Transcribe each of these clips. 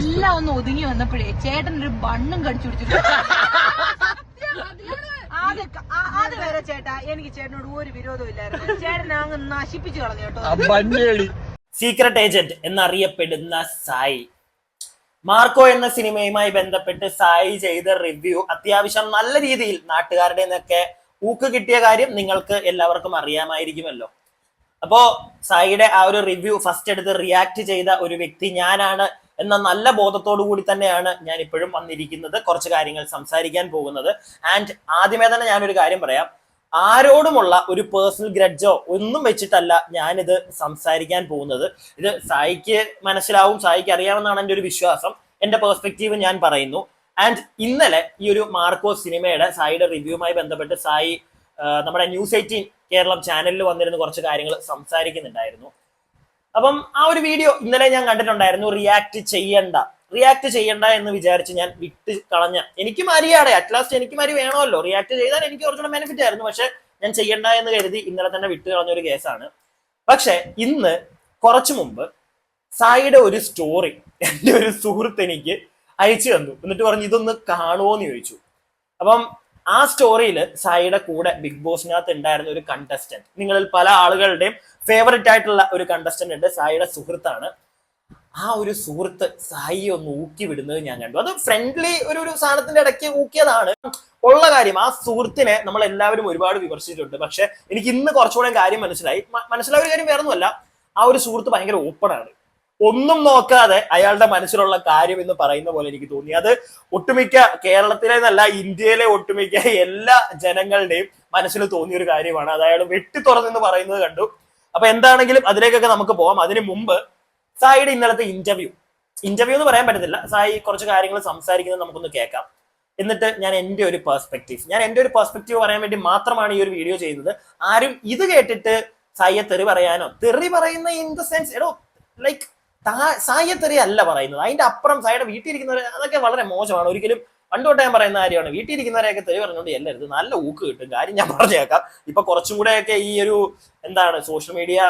എല്ലാം ഒന്ന് ഒതുങ്ങി വന്നപ്പോഴേ ചേട്ടൻ ഒരു ബണ്ണും കടിച്ചു പിടിച്ചിട്ട് അത് വരെ ചേട്ടാ എനിക്ക് ചേട്ടനോട് ഒരു വിരോധവും ഇല്ലായിരുന്നു. ചേട്ടനെ അങ്ങ് നശിപ്പിച്ചു കളഞ്ഞു കേട്ടോ. സീക്രട്ട് ഏജന്റ് എന്നറിയപ്പെടുന്ന സായി മാർക്കോ എന്ന സിനിമയുമായി ബന്ധപ്പെട്ട് സായി ചെയ്ത റിവ്യൂ അത്യാവശ്യം നല്ല രീതിയിൽ നാട്ടുകാരുടെ നിന്നൊക്കെ ഊക്ക് കിട്ടിയ കാര്യം നിങ്ങൾക്ക് എല്ലാവർക്കും അറിയാമായിരിക്കുമല്ലോ. അപ്പോ സായിയുടെ ആ ഒരു റിവ്യൂ ഫസ്റ്റ് എടുത്ത് റിയാക്ട് ചെയ്ത ഒരു വ്യക്തി ഞാനാണ് എന്ന നല്ല ബോധത്തോടു കൂടി തന്നെയാണ് ഞാൻ ഇപ്പോഴും വന്നിരിക്കുന്നത്, കുറച്ച് കാര്യങ്ങൾ സംസാരിക്കാൻ പോകുന്നത്. ആൻഡ് ആദ്യമേ തന്നെ ഞാനൊരു കാര്യം പറയാം, ആരോടുമുള്ള ഒരു പേഴ്സണൽ ഗ്രഡ്ജോ ഒന്നും വെച്ചിട്ടല്ല ഞാനിത് സംസാരിക്കാൻ പോകുന്നത്. ഇത് സായിക്ക് മനസ്സിലാവും, സായിക്ക് അറിയാമെന്നാണ് എൻ്റെ ഒരു വിശ്വാസം. എൻ്റെ പേഴ്സ്പെക്റ്റീവ് ഞാൻ പറയുന്നു. ആൻഡ് ഇന്നലെ ഈ ഒരു മാർക്കോ സിനിമയുടെ സായിയുടെ റിവ്യൂവുമായി ബന്ധപ്പെട്ട് സായി നമ്മുടെ ന്യൂസ് 18 കേരളം ചാനലിൽ വന്നിരുന്ന് കുറച്ച് കാര്യങ്ങൾ സംസാരിക്കുന്നുണ്ടായിരുന്നു. അപ്പം ആ ഒരു വീഡിയോ ഇന്നലെ ഞാൻ കണ്ടിട്ടുണ്ടായിരുന്നു. റിയാക്ട് ചെയ്യണ്ട എന്ന് വിചാരിച്ച് ഞാൻ വിട്ട് കളഞ്ഞ, എനിക്ക് മരിയാടെ അറ്റ്ലാസ്റ്റ് എനിക്ക് മരി വേണമല്ലോ, റിയാക്ട് ചെയ്താൽ എനിക്ക് കുറച്ചുകൂടെ ബെനിഫിറ്റ് ആയിരുന്നു. പക്ഷെ ഞാൻ ചെയ്യണ്ട എന്ന് കരുതി ഇന്നലെ തന്നെ വിട്ട് കളഞ്ഞ ഒരു കേസാണ്. പക്ഷെ ഇന്ന് കുറച്ചു മുമ്പ് സായിയുടെ ഒരു സ്റ്റോറി എൻ്റെ ഒരു സുഹൃത്ത് എനിക്ക് അയച്ചു തന്നു. എന്നിട്ട് പറഞ്ഞു ഇതൊന്ന് കാണുമോ എന്ന് ചോദിച്ചു. അപ്പം ആ സ്റ്റോറിയിൽ സായിയുടെ കൂടെ ബിഗ് ബോസിനകത്ത് ഉണ്ടായിരുന്ന ഒരു കണ്ടസ്റ്റന്റ്, നിങ്ങളിൽ പല ആളുകളുടെയും ഫേവററ്റ് ആയിട്ടുള്ള ഒരു കണ്ടസ്റ്റന്റ് ഉണ്ട്, സായിയുടെ സുഹൃത്താണ്. ആ ഒരു സുഹൃത്ത് സായി ഒന്ന് ഊക്കി വിടുന്നത് ഞാൻ കണ്ടു. അത് ഫ്രണ്ട്ലി ഒരു സാധനത്തിന്റെ ഇടയ്ക്ക് ഊക്കിയതാണ് ഉള്ള കാര്യം. ആ സുഹൃത്തിനെ നമ്മൾ എല്ലാവരും ഒരുപാട് വിമർശിച്ചിട്ടുണ്ട്. പക്ഷെ എനിക്ക് ഇന്ന് കുറച്ചുകൂടെ കാര്യം മനസ്സിലായ ഒരു കാര്യം വേറൊന്നുമല്ല, ആ ഒരു സുഹൃത്ത് ഭയങ്കര ഓപ്പൺ ആണ്. ഒന്നും നോക്കാതെ അയാളുടെ മനസ്സിലുള്ള കാര്യം എന്ന് പറയുന്ന പോലെ എനിക്ക് തോന്നി. അത് ഒട്ടുമിക്ക കേരളത്തിലെ എന്നല്ല ഇന്ത്യയിലെ ഒട്ടുമിക്ക എല്ലാ ജനങ്ങളുടെയും മനസ്സിൽ തോന്നിയ ഒരു കാര്യമാണ്. അത് അയാൾ വെട്ടി തുറന്നെന്ന് പറയുന്നത് കണ്ടു. അപ്പൊ എന്താണെങ്കിലും അതിലേക്കൊക്കെ നമുക്ക് പോവാം. അതിന് മുമ്പ് സായിയുടെ ഇന്നലത്തെ ഇന്റർവ്യൂ എന്ന് പറയാൻ പറ്റത്തില്ല, സായി കുറച്ച് കാര്യങ്ങൾ സംസാരിക്കുന്നത് നമുക്കൊന്ന് കേൾക്കാം. എന്നിട്ട് ഞാൻ എൻ്റെ ഒരു പെർസ്പെക്റ്റീവ് പറയാൻ വേണ്ടി മാത്രമാണ് ഈ ഒരു വീഡിയോ ചെയ്യുന്നത്. ആരും ഇത് കേട്ടിട്ട് സായിയെ തെറി പറയാനോ, തെറി പറയുന്ന ഇൻ ദ സെൻസ് ലൈക്ക് സായിയെ തെറി അല്ല പറയുന്നത്, അതിന്റെ അപ്പുറം സായിയുടെ വീട്ടിൽ ഇരിക്കുന്നവരെ അതൊക്കെ വളരെ മോശമാണ്. ഒരിക്കലും പണ്ട് തൊട്ട് ഞാൻ പറയുന്ന കാര്യമാണ്, വീട്ടിൽ ഇരിക്കുന്നവരെയൊക്കെ തെറി പറഞ്ഞുകൊണ്ട് എല്ലാവരും നല്ല ഊക്ക് കിട്ടും. കാര്യം ഞാൻ പറഞ്ഞേക്കാം, ഇപ്പൊ കുറച്ചും കൂടെയൊക്കെ ഈ ഒരു സോഷ്യൽ മീഡിയ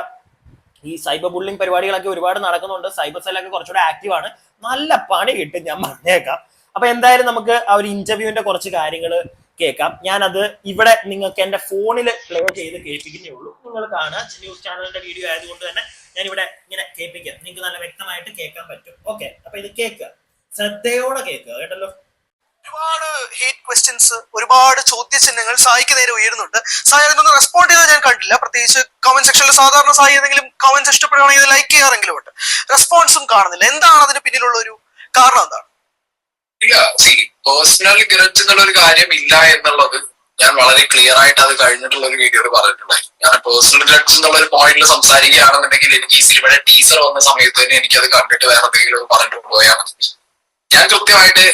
ഈ സൈബർ ബുള്ളിങ് പരിപാടികളൊക്കെ ഒരുപാട് നടക്കുന്നുണ്ട്. സൈബർ സെല്ലൊക്കെ കുറച്ചുകൂടെ ആക്റ്റീവ് ആണ്, നല്ല പണി കിട്ടും ഞാൻ പറഞ്ഞേക്കാം. അപ്പൊ എന്തായാലും നമുക്ക് ആ ഒരു ഇന്റർവ്യൂവിന്റെ കുറച്ച് കാര്യങ്ങൾ കേൾക്കാം. ഞാനത് ഇവിടെ നിങ്ങൾക്ക് എന്റെ ഫോണിൽ പ്ലേ ചെയ്ത് കേൾപ്പിക്കുന്നേ ഉള്ളൂ. നിങ്ങൾ കാണുക, ന്യൂസ് ചാനലിന്റെ വീഡിയോ ആയതുകൊണ്ട് തന്നെ ഞാൻ ഇവിടെ ഇങ്ങനെ കേൾപ്പിക്കാം, നിങ്ങൾക്ക് നല്ല വ്യക്തമായിട്ട് കേൾക്കാൻ പറ്റും. ഓക്കെ, അപ്പൊ ഇത് കേൾക്കുക, ശ്രദ്ധയോടെ കേൾക്കുക കേട്ടല്ലോ. ഒരുപാട് ഹേറ്റ് ക്വസ്റ്റ്യൻസ്, ഒരുപാട് ചോദ്യചിഹ്നങ്ങൾ സായിക്ക് നേരെ ഉയരുന്നുണ്ട്. സായി അതിനൊന്നും റെസ്പോണ്ട് ചെയ്താൽ ഞാൻ കണ്ടില്ല. പ്രത്യേകിച്ച് കമന്റ് സെക്ഷനിൽ സാധാരണ സായി ഏതെങ്കിലും കമന്റ്സ് ഇഷ്ടപ്പെടുകയാണെങ്കിൽ ലൈക്ക് ചെയ്യാറെങ്കിലും ഉണ്ട്, റെസ്പോൺസും കാണുന്നില്ല. എന്താണ് അതിന് പിന്നിലുള്ള ഒരു കാരണം? എന്താണ്? ഇല്ല, പേഴ്സണൽ ഗ്രഡ്ജ് എന്നുള്ള ഒരു കാര്യം ഇല്ല എന്നുള്ളത് ഞാൻ വളരെ ക്ലിയർ ആയിട്ട് അത് കഴിഞ്ഞിട്ടുള്ള ഒരു വീഡിയോയിൽ പറഞ്ഞിട്ടുണ്ടായി. ഞാൻ പേഴ്സണൽ ഗ്രഡ്ജ് എന്നുള്ള ഒരു പോയിന്റിൽ സംസാരിക്കുകയാണെന്നുണ്ടെങ്കിൽ എനിക്ക് ഈ സിനിമയുടെ ടീസർ വന്ന സമയത്ത് തന്നെ എനിക്കത് കണ്ടിട്ട് വേറെ എന്തെങ്കിലും പറഞ്ഞിട്ട് പോയാൽ മതി. ഞാൻ കൃത്യമായിട്ട്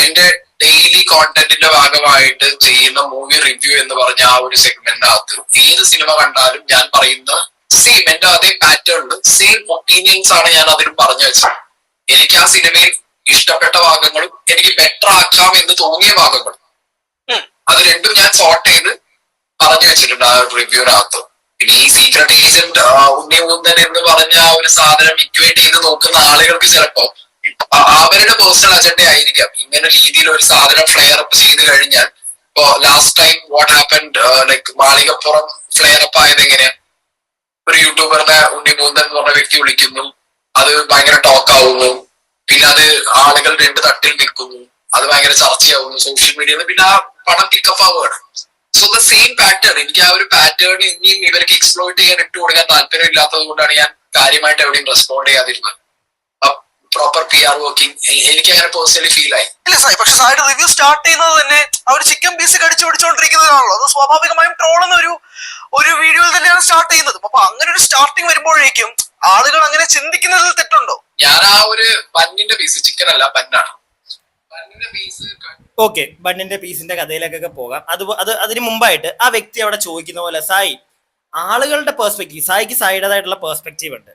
എന്റെ ഡെയിലി കോണ്ടന്റിന്റെ ഭാഗമായിട്ട് ചെയ്യുന്ന മൂവി റിവ്യൂ എന്ന് പറഞ്ഞ ആ ഒരു സെഗ്മെന്റിനകത്ത് ഏത് സിനിമ കണ്ടാലും ഞാൻ പറയുന്ന സെയിം എന്റെ അതേ പാറ്റേണിൽ സെയിം ഒപ്പീനിയൻസ് ആണ് ഞാൻ അതിൽ പറഞ്ഞു വെച്ചത്. എനിക്ക് ആ സിനിമയിൽ ഇഷ്ടപ്പെട്ട ഭാഗങ്ങളും എനിക്ക് ബെറ്റർ ആക്കാം എന്ന് തോന്നിയ ഭാഗങ്ങളും അത് രണ്ടും ഞാൻ സോർട്ട് ചെയ്ത് പറഞ്ഞു വെച്ചിട്ടുണ്ട് ആ റിവ്യൂവിനകത്ത്. പിന്നെ ഈ സീക്രട്ട് ഏജന്റ് ഉണ്ണിമുന്തൻ എന്ന് പറഞ്ഞ ആ ഒരു സാധനം ഇക്വേറ്റ് ചെയ്ത് നോക്കുന്ന ആളുകൾക്ക് ചിലപ്പോ അവരുടെ പേഴ്സണൽ അജണ്ട ആയിരിക്കാം ഇങ്ങനെ രീതിയിൽ ഒരു സാധനം ഫ്ലെയർ അപ്പ് ചെയ്ത് കഴിഞ്ഞാൽ. ഇപ്പൊ last time what happened like Malikappuram flare up ആയത് എങ്ങനെയാ, ഒരു യൂട്യൂബറിനെ ഉണ്ണിമുന്തൻ എന്ന് പറഞ്ഞ വ്യക്തി വിളിക്കുന്നു, അത് ഭയങ്കര ടോക്ക് ആവുന്നു, പിന്നെ അത് ആളുകൾ രണ്ട് തട്ടിൽ നിൽക്കുന്നു, അത് ഭയങ്കര ചർച്ചയാവുന്നു സോഷ്യൽ മീഡിയയിൽ, പിന്നെ ആ പണം പിക്കപ്പ് ആവുകയാണ്. സോ ദ സെയിം പാറ്റേൺ, എനിക്ക് ആ ഒരു പാറ്റേൺ ഇനിയും ഇവർക്ക് എക്സ്പ്ലോയിറ്റ് ചെയ്യാൻ ഇട്ട് കൊടുക്കാൻ താല്പര്യം ഇല്ലാത്തത് കൊണ്ടാണ് ഞാൻ കാര്യമായിട്ട് എവിടെയും റെസ്പോണ്ട് ചെയ്യാതിരുന്നത്. പ്രോപ്പർ PR വർക്കിംഗ് എനിക്ക് അങ്ങനെ പേഴ്സണലി ഫീൽ ആയി. ഇല്ല സായി, പക്ഷെ സായിയുടെ റിവ്യൂ സ്റ്റാർട്ട് ചെയ്യുന്നത് തന്നെ അവർ ചിക്കൻ പീസ് കടിച്ചു പിടിച്ചുകൊണ്ടിരിക്കുന്നതാണല്ലോ. അത് സ്വാഭാവികമായും ട്രോളുന്ന ഒരു വീഡിയോയിൽ തന്നെയാണ് സ്റ്റാർട്ട് ചെയ്യുന്നത്. അപ്പൊ അങ്ങനെ ഒരു സ്റ്റാർട്ടിങ് വരുമ്പോഴേക്കും ആളുകൾ അങ്ങനെ ചിന്തിക്കുന്നതിൽ തെറ്റുണ്ടോ? ഞാൻ ആ ഒരു ബണ്ണിന്റെ പീസ്, ചിക്കൻ അല്ല ബണ്ണാണ്, ബണ്ണിന്റെ പീസ്. ഓക്കെ, ബണ്ണിന്റെ പീസിന്റെ കഥയിലേക്കൊക്കെ പോകാം. അതിന് മുമ്പായിട്ട് ആ വ്യക്തി അവിടെ ചോദിക്കുന്ന പോലെ സായി ആളുകളുടെ പേഴ്സ്പെക്റ്റീവ്, സായിക്ക് സായിയുടേതായിട്ടുള്ള പേഴ്സ്പെക്റ്റീവ് ഉണ്ട്,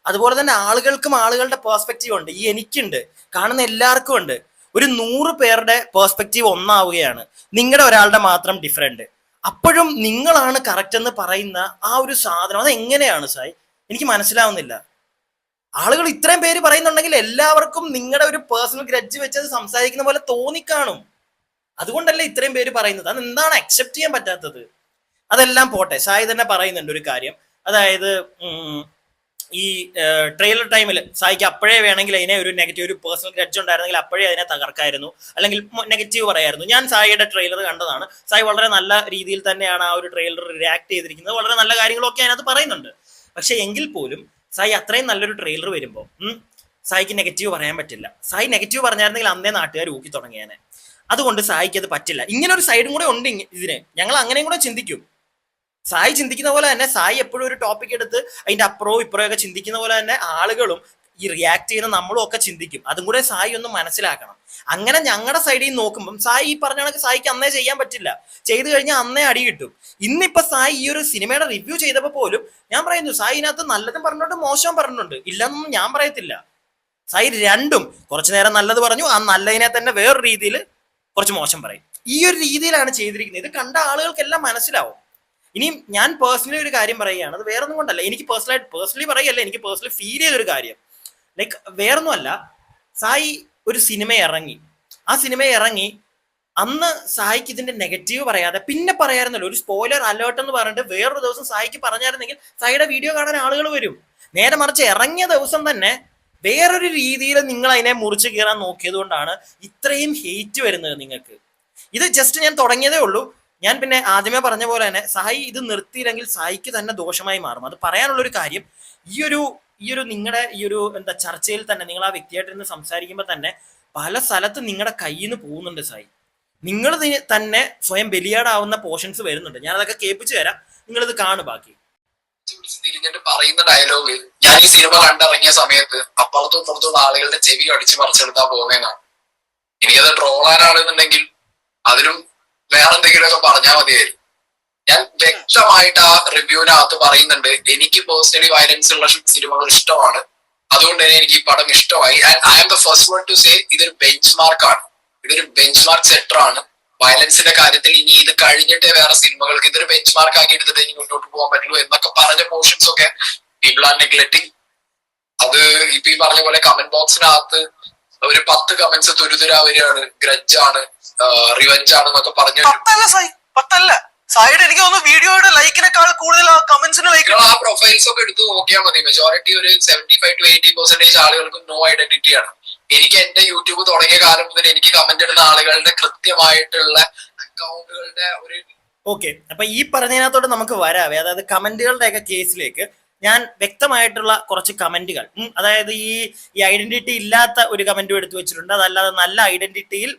അതുപോലെ തന്നെ ആളുകൾക്കും ആളുകളുടെ പേഴ്സ്പെക്റ്റീവ് ഉണ്ട്, ഈ എനിക്കുണ്ട്, കാണുന്ന എല്ലാവർക്കും ഉണ്ട്. ഒരു 100 പേരുടെ പേഴ്സ്പെക്റ്റീവ് ഒന്നാവുകയാണ്, നിങ്ങളുടെ ഒരാളുടെ മാത്രം ഡിഫറെന്റ്. അപ്പോഴും നിങ്ങളാണ് കറക്റ്റ് എന്ന് പറയുന്ന ആ ഒരു സാധനം, അത് എങ്ങനെയാണ് സായി? എനിക്ക് മനസ്സിലാവുന്നില്ല. ആളുകൾ ഇത്രയും പേര് പറയുന്നുണ്ടെങ്കിൽ എല്ലാവർക്കും നിങ്ങളുടെ ഒരു പേഴ്സണൽ ഗ്രഡ്ജ് വെച്ച് അത് സംസാരിക്കുന്ന പോലെ തോന്നിക്കാണും. അതുകൊണ്ടല്ലേ ഇത്രയും പേര് പറയുന്നത്. അത് എന്താണ് അക്സെപ്റ്റ് ചെയ്യാൻ പറ്റാത്തത്? അതെല്ലാം പോട്ടെ, സായി തന്നെ പറയുന്നുണ്ട് ഒരു കാര്യം. അതായത് ഈ ട്രെയിലർ ടൈമിൽ സായിക്ക് അപ്പോഴേ വേണമെങ്കിൽ അതിനെ ഒരു നെഗറ്റീവ്, ഒരു പേഴ്സണൽ ഗ്രഡ്ജ് ഉണ്ടായിരുന്നെങ്കിൽ അപ്പോഴേ അതിനെ തകർക്കായിരുന്നു, അല്ലെങ്കിൽ നെഗറ്റീവ് പറയായിരുന്നു. ഞാൻ സായിയുടെ ട്രെയിലർ കണ്ടതാണ്. സായി വളരെ നല്ല രീതിയിൽ തന്നെയാണ് ആ ഒരു ട്രെയിലർ റിയാക്ട് ചെയ്തിരിക്കുന്നത്. വളരെ നല്ല കാര്യങ്ങളൊക്കെ അതിനകത്ത് പറയുന്നുണ്ട്. പക്ഷെ എങ്കിൽ പോലും സായി അത്രയും നല്ലൊരു ട്രെയിലർ വരുമ്പോൾ സായിക്ക് നെഗറ്റീവ് പറയാൻ പറ്റില്ല. സായി നെഗറ്റീവ് പറഞ്ഞായിരുന്നെങ്കിൽ അന്നേ നാട്ടുകാർ ഊക്കി തുടങ്ങിയേനെ. അതുകൊണ്ട് സായിക്ക് അത് പറ്റില്ല. ഇങ്ങനെ ഒരു സൈഡും കൂടെ ഉണ്ട് ഇതിന്. ഞങ്ങൾ അങ്ങനെയും കൂടെ ചിന്തിക്കും. സായി ചിന്തിക്കുന്ന പോലെ തന്നെ സായി എപ്പോഴും ഒരു ടോപ്പിക് എടുത്ത് അതിന്റെ അപ്പുറവും ഇപ്പുറവും ഒക്കെ ചിന്തിക്കുന്ന പോലെ തന്നെ ആളുകളും ഈ റിയാക്ട് ചെയ്യുന്ന നമ്മളും ഒക്കെ ചിന്തിക്കും. അതും കൂടെ സായി ഒന്ന് മനസ്സിലാക്കണം. അങ്ങനെ ഞങ്ങളുടെ സൈഡിൽ നിന്ന് നോക്കുമ്പം സായി ഈ പറഞ്ഞ കണക്ക് സായിക്ക് അന്നേ ചെയ്യാൻ പറ്റില്ല. ചെയ്തു കഴിഞ്ഞാൽ അന്നേ അടി കിട്ടും. ഇന്നിപ്പോ സായി ഈ ഒരു സിനിമയുടെ റിവ്യൂ ചെയ്തപ്പോൾ പോലും ഞാൻ പറയുന്നു, സായി ഇതിനകത്ത് നല്ലതും പറഞ്ഞിട്ടുണ്ട്, മോശവും പറഞ്ഞിട്ടുണ്ട്. ഇല്ലെന്നൊന്നും ഞാൻ പറയത്തില്ല. സായി രണ്ടും കുറച്ചു നേരം നല്ലത് പറഞ്ഞു, ആ നല്ലതിനെ തന്നെ വേറൊരു രീതിയിൽ കുറച്ച് മോശം പറയും. ഈ ഒരു രീതിയിലാണ് ചെയ്തിരിക്കുന്നത്. ഇത് കണ്ട ആളുകൾക്കെല്ലാം മനസ്സിലാവും. ഇനിയും ഞാൻ പേഴ്സണലി ഒരു കാര്യം പറയുകയാണ്. അത് വേറൊന്നും കൊണ്ടല്ല, എനിക്ക് പേഴ്സണലി പറയല്ല, എനിക്ക് പേഴ്സണലി ഫീൽ ചെയ്തൊരു കാര്യം. ലൈക്ക് വേറൊന്നും അല്ല, സായി ഒരു സിനിമ ഇറങ്ങി, ആ സിനിമ ഇറങ്ങി അന്ന് സായിക്ക് ഇതിന്റെ നെഗറ്റീവ് പറയാതെ പിന്നെ പറയാറുണ്ടല്ലോ, ഒരു സ്പോയിലർ അലേർട്ട് എന്ന് പറഞ്ഞിട്ട് വേറൊരു ദിവസം സായിക്ക് പറഞ്ഞായിരുന്നെങ്കിൽ സായിയുടെ വീഡിയോ കാണാൻ ആളുകൾ വരും. നേരെ മറിച്ച് ഇറങ്ങിയ ദിവസം തന്നെ വേറൊരു രീതിയിൽ നിങ്ങൾ അതിനെ മുറിച്ച് കീറാൻ നോക്കിയത് കൊണ്ടാണ് ഇത്രയും ഹെയ്റ്റ് വരുന്നത് നിങ്ങൾക്ക്. ഇത് ജസ്റ്റ് ഞാൻ തുടങ്ങിയതേ ഉള്ളൂ. ഞാൻ പിന്നെ ആദ്യമേ പറഞ്ഞ പോലെ തന്നെ സായി ഇത് നിർത്തിയില്ലെങ്കിൽ സായിക്ക് തന്നെ ദോഷമായി മാറും. അത് പറയാനുള്ളൊരു കാര്യം, ഈ ഒരു നിങ്ങളുടെ ഈ ഒരു ചർച്ചയിൽ തന്നെ നിങ്ങൾ ആ വ്യക്തിയായിട്ടിരുന്ന് സംസാരിക്കുമ്പോൾ തന്നെ പല സ്ഥലത്ത് നിങ്ങളുടെ കയ്യിൽ നിന്ന് പോകുന്നുണ്ട് സായി. നിങ്ങൾ തന്നെ സ്വയം ബലിയാടാവുന്ന പോർഷൻസ് വരുന്നുണ്ട്. ഞാൻ അതൊക്കെ കേൾപ്പിച്ചു തരാം, നിങ്ങളിത് കാണു. ബാക്കി തിരിഞ്ഞിട്ട് പറയുന്ന ഡയലോഗ്, ഞാൻ ഈ സിനിമ കണ്ടിറങ്ങിയ സമയത്ത് അപ്പുറത്തും ഇപ്പുറത്തും ആളുകളുടെ ചെവി അടിച്ച് പറിച്ചെടുത്താൽ പോകുന്നതാണ്. എനിക്കത് ട്രോളാനാണെന്നുണ്ടെങ്കിൽ അതിലും വേറെന്തെങ്കിലുമൊക്കെ പറഞ്ഞാൽ മതിയായിരുന്നു. ഞാൻ വ്യക്തമായിട്ട് ആ റിവ്യൂവിനകത്ത് പറയുന്നുണ്ട്, എനിക്ക് പേഴ്സണലി വയലൻസ് ഉള്ള സിനിമകൾ ഇഷ്ടമാണ്, അതുകൊണ്ട് തന്നെ എനിക്ക് ഈ പടം ഇഷ്ടമായി. And I am the first one to say ഇതൊരു ബെഞ്ച് മാർക്കാണ്, ഇതൊരു ബെഞ്ച് മാർക്ക് സെറ്റർ ആണ് വയലൻസിന്റെ കാര്യത്തിൽ. ഇനി ഇത് കഴിഞ്ഞിട്ടേ വേറെ സിനിമകൾക്ക് ഇതൊരു ബെഞ്ച് മാർക്ക് ആക്കി എടുത്തിട്ട് ഇനി മുന്നോട്ട് പോകാൻ പറ്റുള്ളൂ എന്നൊക്കെ പറഞ്ഞ പോർഷൻസ് ഒക്കെ പീപ്പിൾ ആർ നെഗ്ലെക്ടിങ്. അത് ഇപ്പൊ ഈ പറഞ്ഞ പോലെ കമന്റ് ബോക്സിനകത്ത് ഒരു 10 കമന്റ്സ് തുരുതുരാ വരികയാണ്, ഗ്രഡ്ജ് ആണ്, റിവെഞ്ച് ആണെന്നൊക്കെ പറഞ്ഞു. 10 സായിഡ് എനിക്ക് തോന്നുന്നു വീഡിയോയുടെ ലൈക്കിനേക്കാൾ കൂടുതൽ കമന്റ്സിന് ലൈക്ക്. ആ പ്രൊഫൈൽസ് ഒക്കെ എടുത്ത് നോക്കിയാൽ മതി. മെജോറിറ്റി ഒരു 75 to 80% ആളുകൾക്ക് നോ ഐഡന്റിറ്റിയാണ്. എനിക്ക് എന്റെ യൂട്യൂബ് തുടങ്ങിയ കാലം മുതൽ എനിക്ക് കമന്റ് ഇടുന്ന ആളുകളുടെ കൃത്യമായിട്ടുള്ള അക്കൗണ്ടുകളുടെ ഒരു ഓക്കെ. അപ്പൊ ഈ പറഞ്ഞതിനകത്തോട്ട് നമുക്ക് വരാവേ. അതായത് കമന്റുകളുടെ ഒക്കെ കേസിലേക്ക് ഞാൻ വ്യക്തമായിട്ടുള്ള കുറച്ച് കമന്റുകൾ, അതായത് ഈ ഐഡന്റിറ്റി ഇല്ലാത്ത ഒരു കമന്റും എടുത്തു വെച്ചിട്ടുണ്ട്. അതല്ലാതെ നല്ല ഐഡന്റിറ്റിയിൽ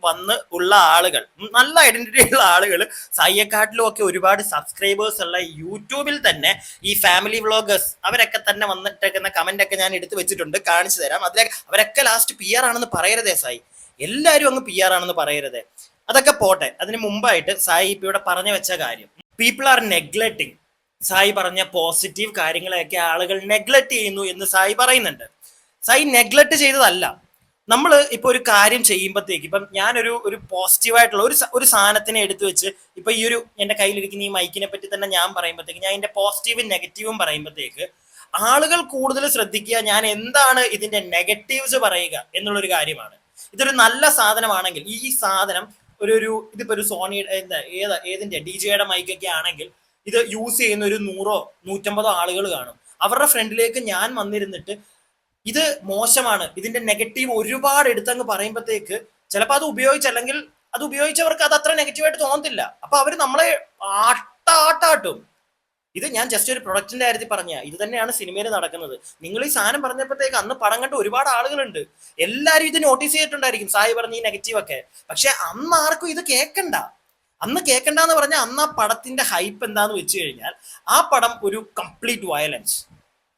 ഉള്ള ആളുകൾ, നല്ല ഐഡന്റിറ്റി ഉള്ള ആളുകൾ, സായിയെക്കാട്ടിലും ഒക്കെ ഒരുപാട് സബ്സ്ക്രൈബേഴ്സ് ഉള്ള യൂട്യൂബിൽ തന്നെ ഈ ഫാമിലി വ്ളോഗേഴ്സ് അവരൊക്കെ തന്നെ വന്നിട്ടേക്കുന്ന കമന്റ് ഒക്കെ ഞാൻ എടുത്തു വെച്ചിട്ടുണ്ട്, കാണിച്ചു തരാം. അവരൊക്കെ ലാസ്റ്റ് PR ആണെന്ന് പറയരുതേ സായി. എല്ലാവരും അങ്ങ് PR ആണെന്ന് പറയരുതേ. അതൊക്കെ പോട്ടെ. അതിന് മുമ്പായിട്ട് സായി ഇപ്പൊ ഇവിടെ പറഞ്ഞു വെച്ച കാര്യം, പീപ്പിൾ ആർ നെഗ്ലെക്ടിങ്. സായി പറഞ്ഞ പോസിറ്റീവ് കാര്യങ്ങളെയൊക്കെ ആളുകൾ നെഗ്ലക്ട് ചെയ്യുന്നു എന്ന് സായി പറയുന്നുണ്ട്. സായി നെഗ്ലക്ട് ചെയ്തതല്ല. നമ്മൾ ഇപ്പൊ ഒരു കാര്യം ചെയ്യുമ്പോഴത്തേക്ക്, ഇപ്പം ഞാനൊരു പോസിറ്റീവായിട്ടുള്ള ഒരു സാധനത്തിനെ എടുത്തു വെച്ച് ഇപ്പൊ ഈ ഒരു എന്റെ കയ്യിലിരിക്കുന്ന ഈ മൈക്കിനെ പറ്റി തന്നെ ഞാൻ പറയുമ്പോഴത്തേക്ക്, ഞാൻ ഇതിന്റെ പോസിറ്റീവും നെഗറ്റീവും പറയുമ്പോഴത്തേക്ക് ആളുകൾ കൂടുതൽ ശ്രദ്ധിക്കുക ഞാൻ എന്താണ് ഇതിന്റെ നെഗറ്റീവ്സ് പറയുക എന്നുള്ളൊരു കാര്യമാണ്. ഇതൊരു നല്ല സാധനമാണെങ്കിൽ ഈ സാധനം ഇതിപ്പോ ഒരു സോണിയുടെ ഏതിന്റെ DJയുടെ മൈക്കൊക്കെ ആണെങ്കിൽ ഇത് യൂസ് ചെയ്യുന്ന ഒരു 100-150 ആളുകൾ കാണും. അവരുടെ ഫ്രണ്ടിലേക്ക് ഞാൻ വന്നിരുന്നിട്ട് ഇത് മോശമാണ്, ഇതിന്റെ നെഗറ്റീവ് ഒരുപാട് എടുത്തങ്ങ് പറയുമ്പോഴത്തേക്ക് ചിലപ്പോൾ അത് ഉപയോഗിച്ചല്ലെങ്കിൽ അത് ഉപയോഗിച്ചവർക്ക് അത് അത്ര നെഗറ്റീവായിട്ട് തോന്നത്തില്ല. അപ്പൊ അവര് നമ്മളെ ആട്ടാട്ടും. ഇത് ഞാൻ ജസ്റ്റ് ഒരു പ്രൊഡക്റ്റിന്റെ കാര്യത്തിൽ പറഞ്ഞ ഇത് തന്നെയാണ് സിനിമയിൽ നടക്കുന്നത്. നിങ്ങൾ ഈ സാധനം പറഞ്ഞപ്പോഴത്തേക്ക് അന്ന് പടം കണ്ട് ഒരുപാട് ആളുകളുണ്ട്, എല്ലാവരും ഇത് നോട്ടീസ് ചെയ്തിട്ടുണ്ടായിരിക്കും സായി പറഞ്ഞ ഈ നെഗറ്റീവ് ഒക്കെ. പക്ഷെ അന്ന് ആർക്കും ഇത് കേൾക്കണ്ട. അന്ന് കേൾക്കണ്ടെന്ന് പറഞ്ഞാൽ അന്ന് ആ പടത്തിന്റെ ഹൈപ്പ് എന്താന്ന് വെച്ച് കഴിഞ്ഞാൽ ആ പടം ഒരു കംപ്ലീറ്റ് വയലൻസ്.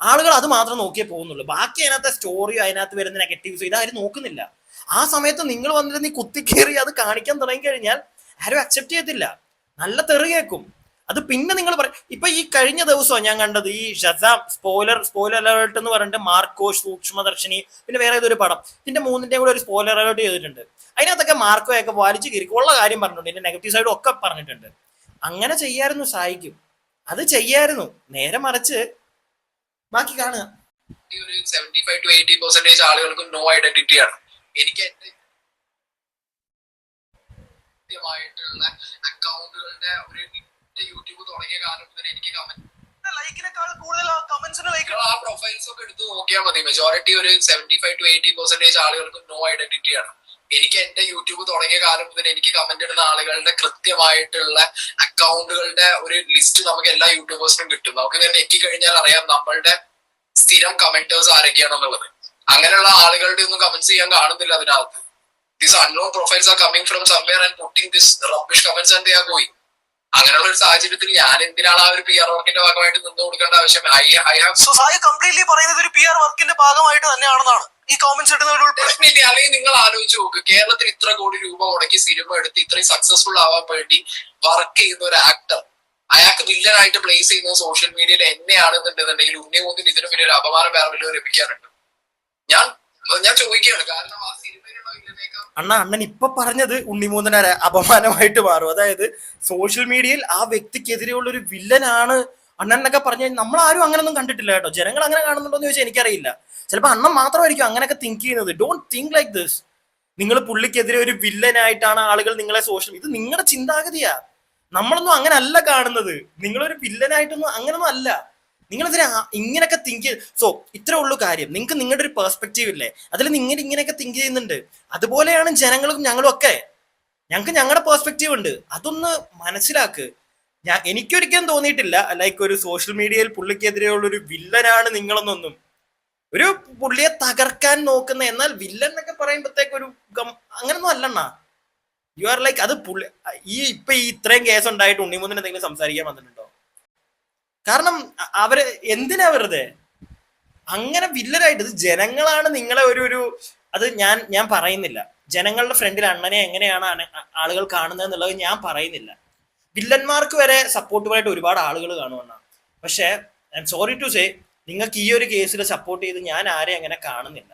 ആളുകൾ അത് മാത്രം നോക്കിയേ പോകുന്നുള്ളൂ. ബാക്കി അതിനകത്തെ സ്റ്റോറിയോ അതിനകത്ത് വരുന്ന നെഗറ്റീവ്സോ ഇതാരും നോക്കുന്നില്ല. ആ സമയത്ത് നിങ്ങൾ വന്നിട്ട് നീ കുത്തിക്കേറി അത് കാണിക്കാൻ തുടങ്ങി കഴിഞ്ഞാൽ ആരും അക്സെപ്റ്റ് ചെയ്യത്തില്ല, നല്ല തെറി കേൾക്കും. അത് പിന്നെ നിങ്ങൾ പറയും. ഇപ്പൊ ഈ കഴിഞ്ഞ ദിവസമാണ് ഞാൻ കണ്ടത് ഈ ഷസാം സ്പോയിലർ അലേർട്ട് എന്ന് പറഞ്ഞിട്ട് മാർക്കോ, സൂക്ഷ്മദർശിനി, പിന്നെ വേറെ ഏതൊരു പടം, ഇതിന്റെ 3ന്റെയും കൂടെ ഒരു സ്പോയിലർ അലേർട്ട് ചെയ്തിട്ടുണ്ട്. അതിനകത്തൊക്കെ മാർക്കോയൊക്കെ വലിച്ചു കീറി ഉള്ള കാര്യം പറഞ്ഞിട്ടുണ്ട്, ഇതിന്റെ നെഗറ്റീവ് സൈഡും ഒക്കെ പറഞ്ഞിട്ടുണ്ട്. അങ്ങനെ ചെയ്യായിരുന്നു സായിക്കും, അത് ചെയ്യായിരുന്നു. നേരെ മറിച്ച് ബാക്കി കാണുക. ഒരു 75 to 80% ആളുകൾക്ക് നോ ഐഡന്റിറ്റിയാണ്. എനിക്ക് എന്റെ കൃത്യമായിട്ടുള്ള അക്കൗണ്ടുകളുടെ ഒരു യൂട്യൂബ് തുടങ്ങിയ കാലം മുതൽ എനിക്ക് ലൈക്കിനേക്കാൾ കൂടുതൽ കമന്റ്സിന് ലൈക്ക് ആ പ്രൊഫൈൽസ് ഒക്കെ എടുത്ത് നോക്കിയാൽ മതി. മെജോറിറ്റി ഒരു 75 to 80% ആളുകൾക്ക് നോ ഐഡന്റിറ്റിയാണ്. എനിക്ക് എന്റെ യൂട്യൂബ് തുടങ്ങിയ കാലം മുതൽ എനിക്ക് കമന്റ് ഇടുന്ന ആളുകളുടെ കൃത്യമായിട്ടുള്ള അക്കൗണ്ടുകളുടെ ഒരു ലിസ്റ്റ് നമുക്ക് എല്ലാ യൂട്യൂബേഴ്സിനും കിട്ടും. നമുക്ക് തന്നെ എത്തിക്കഴിഞ്ഞാൽ അറിയാം നമ്മളുടെ സ്ഥിരം കമന്റേഴ്സ് ആരൊക്കെയാണെന്നുള്ളത്. അങ്ങനെയുള്ള ആളുകളുടെ ഒന്നും കമന്റ്സ് ചെയ്യാൻ കാണുന്നില്ല അതിനകത്ത്. These unknown profiles are coming from somewhere and putting this rubbish comments and they are going. അങ്ങനെയുള്ള ഒരു സാഹചര്യത്തിൽ ഞാൻ എന്തിനാണ് ആ ഒരു PR വർക്കിന്റെ ഭാഗമായിട്ട് നിന്ന് കൊടുക്കേണ്ട ആവശ്യം? സായി കംപ്ലീറ്റ്ലി പറയുന്നത് ഒരു PR വർക്കിന്റെ ഭാഗമായിട്ട് തന്നെയാണെന്നാണ് ഈ കോമന്റ്സ് ഇടുന്ന ഡെഫിനറ്റ്ലി. അല്ലെങ്കിൽ നിങ്ങൾ ആലോചിച്ച് നോക്ക്, കേരളത്തിൽ ഇത്ര കോടി രൂപ മുടക്കി സിനിമ എടുത്ത് ഇത്രയും സക്സസ്ഫുൾ ആവാൻ വേണ്ടി വർക്ക് ചെയ്യുന്ന ഒരു ആക്ടർ, അയാൾക്ക് വില്ലനായിട്ട് പ്ലേസ് ചെയ്യുന്നത് സോഷ്യൽ മീഡിയയിൽ എന്നെയാണെന്നുണ്ടെന്നുണ്ടെങ്കിൽ ഉണ്ണിമൂന്നിന് ഇതിനും വലിയൊരു അപമാനം വേറെ വല്ലതും ലഭിക്കാനുണ്ട്. ഞാൻ ചോദിക്കുകയാണ്. കാരണം ആ സിനിമയിലുള്ള വില്ലനേക്കാൾ അണ്ണൻ ഇപ്പൊ പറഞ്ഞത് ഉണ്ണിമൂന്നന അപമാനമായിട്ട് മാറും. അതായത് സോഷ്യൽ മീഡിയയിൽ ആ വ്യക്തിക്കെതിരെയുള്ള ഒരു വില്ലനാണ് അണ്ണനൊക്കെ പറഞ്ഞ നമ്മൾ ആരും അങ്ങനൊന്നും കണ്ടിട്ടില്ല കേട്ടോ. ജനങ്ങൾ അങ്ങനെ കാണുന്നുണ്ടോ എന്ന് ചോദിച്ചാൽ എനിക്കറിയില്ല. ചിലപ്പോൾ അണ്ണൻ മാത്രമായിരിക്കും അങ്ങനെയൊക്കെ തിങ്ക് ചെയ്യുന്നത്. Don't think like this. നിങ്ങൾ പുള്ളിക്കെതിരെ ഒരു വില്ലനായിട്ടാണ് ആളുകൾ നിങ്ങളെ ഇത് നിങ്ങളുടെ ചിന്താഗതിയാ. നമ്മളൊന്നും അങ്ങനെ അല്ല കാണുന്നത്. നിങ്ങളൊരു വില്ലനായിട്ടൊന്നും അങ്ങനൊന്നും അല്ല. നിങ്ങളെതിരെ ഇങ്ങനെയൊക്കെ തിങ്ക് ചെയ്ത് ഇത്രേ ഉള്ളൂ കാര്യം. നിങ്ങൾക്ക് നിങ്ങളുടെ ഒരു പെർസ്പെക്റ്റീവ് ഇല്ലേ, അതിൽ നിങ്ങൾ ഇങ്ങനെയൊക്കെ തിങ്ക് ചെയ്യുന്നുണ്ട്. അതുപോലെയാണ് ജനങ്ങളും ഞങ്ങളും ഒക്കെ. ഞങ്ങൾക്ക് ഞങ്ങളുടെ പെർസ്പെക്റ്റീവ് ഉണ്ട്. അതൊന്ന് മനസ്സിലാക്ക്. എനിക്കൊരിക്കലും തോന്നിയിട്ടില്ല ലൈക്ക് ഒരു സോഷ്യൽ മീഡിയയിൽ പുള്ളിക്കെതിരെയുള്ള ഒരു വില്ലനാണ് നിങ്ങളെന്നൊന്നും. ഒരു പുള്ളിയെ തകർക്കാൻ നോക്കുന്ന, എന്നാൽ വില്ലൻ എന്നൊക്കെ പറയുമ്പോഴത്തേക്ക് ഒരു അങ്ങനൊന്നും അല്ലണ്ണ. യു ആർ ലൈക്ക് അത് ഇപ്പൊ ഈ ഇത്രയും കേസ് ഉണ്ടായിട്ട് ഉണ്ണിമൂന്നിന് എന്തെങ്കിലും സംസാരിക്കാൻ വന്നിട്ടുണ്ടോ? കാരണം അവര് എന്തിനാ വെറുതെ അങ്ങനെ വില്ലനായിട്ട്? ഇത് ജനങ്ങളാണ് നിങ്ങളെ ഒരു അത് ഞാൻ പറയുന്നില്ല. ജനങ്ങളുടെ ഫ്രണ്ടിൽ അണ്ണനെ എങ്ങനെയാണ് ആളുകൾ കാണുന്നത് എന്നുള്ളത് ഞാൻ പറയുന്നില്ല. വില്ലന്മാർക്ക് വരെ സപ്പോർട്ടീവായിട്ട് ഒരുപാട് ആളുകൾ കാണുമെന്നാ. പക്ഷെ I am sorry to say, നിങ്ങൾക്ക് ഈ ഒരു കേസിൽ സപ്പോർട്ട് ചെയ്ത് ഞാൻ ആരെയും അങ്ങനെ കാണുന്നില്ല.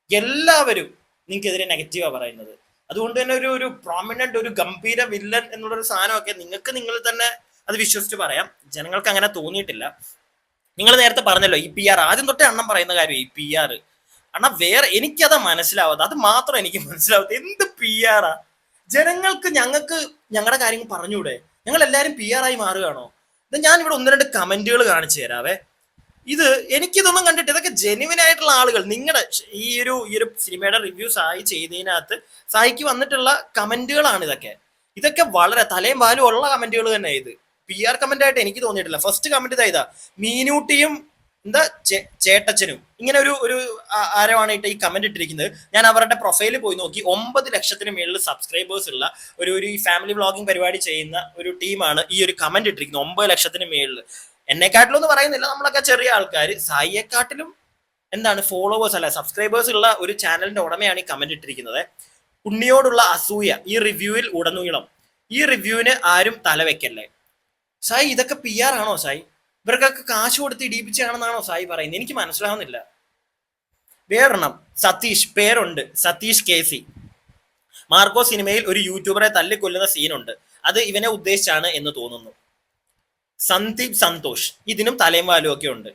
എല്ലാവരും നിങ്ങൾക്കെതിരെ നെഗറ്റീവാണ് പറയുന്നത്. അതുകൊണ്ട് തന്നെ ഒരു പ്രോമിനന്റ് ഒരു ഗംഭീര വില്ലൻ എന്നുള്ളൊരു സാധനമൊക്കെ നിങ്ങൾ തന്നെ അത് വിശ്വസിച്ച് പറയാം. ജനങ്ങൾക്ക് അങ്ങനെ തോന്നിയിട്ടില്ല. നിങ്ങൾ നേരത്തെ പറഞ്ഞല്ലോ ഈ PR, ആദ്യം തൊട്ടേ അണ്ണൻ പറയുന്ന കാര്യം ഈ PR. അണ്ണ വേറെ എനിക്കതാ മനസ്സിലാവാതെ, അത് മാത്രം എനിക്ക് മനസ്സിലാവാത്ത എന്ത് PR ആ? ഞങ്ങൾക്ക് ഞങ്ങളുടെ കാര്യങ്ങൾ പറഞ്ഞൂടെ? ഞങ്ങൾ എല്ലാവരും PR ആയി മാറുകയാണോ? ഞാൻ ഇവിടെ 1-2 കമന്റുകൾ കാണിച്ചു തരാവേ. എനിക്കിതൊന്നും കണ്ടിട്ട് ഇതൊക്കെ ജെന്യുവൻ ആയിട്ടുള്ള ആളുകൾ നിങ്ങളുടെ ഈ ഒരു സിനിമയുടെ റിവ്യൂ സായി ചെയ്തതിനകത്ത് സായിക്ക് വന്നിട്ടുള്ള കമന്റുകളാണ് ഇതൊക്കെ വളരെ തലയും വാലും ഉള്ള കമന്റുകൾ തന്നെ. ഇത് PR കമന്റ് ആയിട്ട് എനിക്ക് തോന്നിയിട്ടില്ല. ഫസ്റ്റ് കമന്റ് ഇതാ, മീനൂട്ടിയും ചേട്ടച്ചനും ഇങ്ങനെ ഒരു ആരമാണ് ഈ കമന്റ് ഇട്ടിരിക്കുന്നത്. ഞാൻ അവരുടെ പ്രൊഫൈലിൽ പോയി നോക്കി. 9 ലക്ഷത്തിന് മേളിൽ സബ്സ്ക്രൈബേഴ്സ് ഉള്ള ഒരു ഈ ഫാമിലി വ്ളോഗിങ് പരിപാടി ചെയ്യുന്ന ഒരു ടീമാണ് ഈ ഒരു കമന്റ് ഇട്ടിരിക്കുന്നത്. 9 ലക്ഷത്തിന് മേളിൽ. എന്നെക്കാട്ടിലും ഒന്നും പറയുന്നില്ല, നമ്മളൊക്കെ ചെറിയ ആൾക്കാർ. സായിയെക്കാട്ടിലും ഫോളോവേഴ്സ് അല്ല സബ്സ്ക്രൈബേഴ്സ് ഉള്ള ഒരു ചാനലിന്റെ ഉടമയാണ് ഈ കമന്റ് ഇട്ടിരിക്കുന്നത്. ഉണ്ണിയോടുള്ള അസൂയ ഈ റിവ്യൂവിൽ ഉടനീളം. ഈ റിവ്യൂവിന് ആരും തലവെക്കല്ലേ. സായി ഇതൊക്കെ PR ആണോ? സായി ഇവർക്കൊക്കെ കാശ് കൊടുത്ത് ഇടിപ്പിച്ചാണെന്നാണോ സായി പറയുന്നത്? എനിക്ക് മനസ്സിലാവുന്നില്ല. വേറെണ്ണം സതീഷ്, പേരുണ്ട് സതീഷ് KC. മാർക്കോ സിനിമയിൽ ഒരു യൂട്യൂബറെ തല്ലിക്കൊല്ലുന്ന സീനുണ്ട്, അത് ഇവനെ ഉദ്ദേശിച്ചാണ് എന്ന് തോന്നുന്നു. സന്ദീപ് സന്തോഷ്, ഇതിനും തലയും വാലും ഒക്കെ ഉണ്ട്.